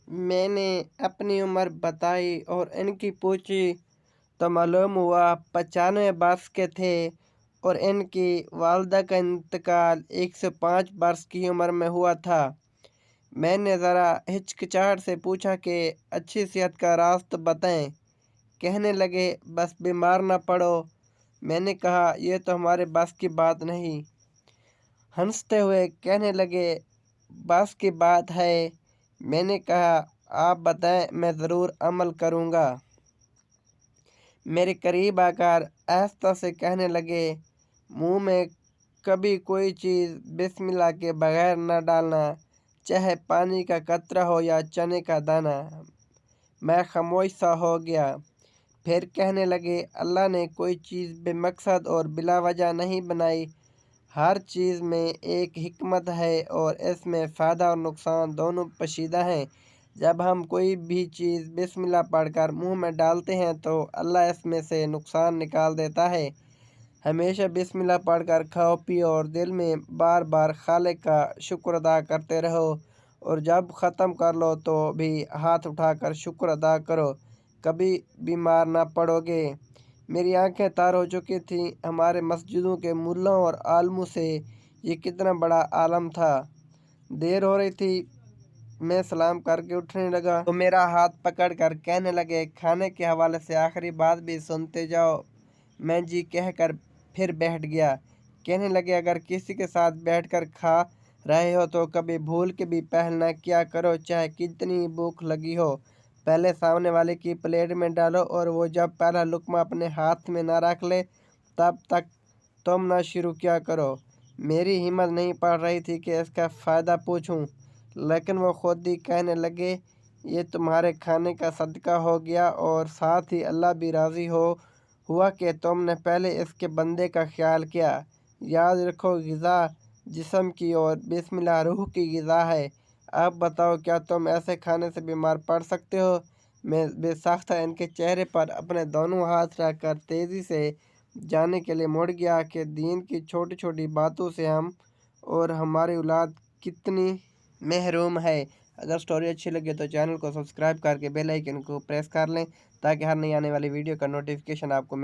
मैंने अपनी उम्र बताई और इनकी पूछी तो मालूम हुआ 95 वर्ष के थे और इनकी वालदा का इंतकाल 105 वर्ष की उम्र में हुआ था। मैंने ज़रा हिचकिचाहट से पूछा कि अच्छी सेहत का राज तो बताएं। कहने लगे बस बीमार ना पड़ो। मैंने कहा यह तो हमारे बस की बात नहीं। हंसते हुए कहने लगे बस की बात है। मैंने कहा आप बताएं, मैं ज़रूर अमल करूँगा। मेरे करीब आकर आहिस्ता से कहने लगे मुंह में कभी कोई चीज़ बिस्मिल्लाह के बगैर न डालना, चाहे पानी का कतरा हो या चने का दाना। मैं खामोश सा हो गया। फिर कहने लगे अल्लाह ने कोई चीज़ बेमकसद और बिला वजह नहीं बनाई। हर चीज़ में एक हिकमत है और इसमें फ़ायदा और नुकसान दोनों पोशीदा हैं। जब हम कोई भी चीज़ बिस्मिल्लाह पढ़कर मुंह में डालते हैं तो अल्लाह इसमें से नुकसान निकाल देता है। हमेशा बिस्मिल्लाह पढ़कर खाओ पियो और दिल में बार बार खालिक का शुक्र अदा करते रहो और जब ख़त्म कर लो तो भी हाथ उठाकर शुक्र अदा करो, कभी बीमार ना पड़ोगे। मेरी आंखें तर हो चुकी थीं। हमारे मस्जिदों के मुल्लों और आलमों से ये कितना बड़ा आलम था। देर हो रही थी। मैं सलाम करके उठने लगा तो मेरा हाथ पकड़ कर कहने लगे खाने के हवाले से आखिरी बात भी सुनते जाओ। मैं जी कहकर फिर बैठ गया। कहने लगे अगर किसी के साथ बैठकर खा रहे हो तो कभी भूल के भी पहल न किया करो, चाहे कितनी भूख लगी हो। पहले सामने वाले की प्लेट में डालो और वो जब पहला लुकमा अपने हाथ में ना रख ले तब तक तुम ना शुरू किया करो। मेरी हिम्मत नहीं पड़ रही थी कि इसका फ़ायदा पूछूं, लेकिन वो खुद ही कहने लगे ये तुम्हारे खाने का सदका हो गया और साथ ही अल्लाह भी राज़ी हुआ कि तुमने पहले इसके बंदे का ख्याल किया। याद रखो ग़िज़ा जिस्म की और बिस्मिल्लाह रूह की ग़िज़ा है। अब बताओ क्या तुम ऐसे खाने से बीमार पड़ सकते हो? मैं बेसाख्ता इनके चेहरे पर अपने दोनों हाथ रखकर तेज़ी से जाने के लिए मुड़ गया कि दीन की छोटी छोटी बातों से हम और हमारी औलाद कितनी महरूम है। अगर स्टोरी अच्छी लगे तो चैनल को सब्सक्राइब करके बेल आइकन को प्रेस कर लें ताकि हर नई आने वाली वीडियो का नोटिफिकेशन आपको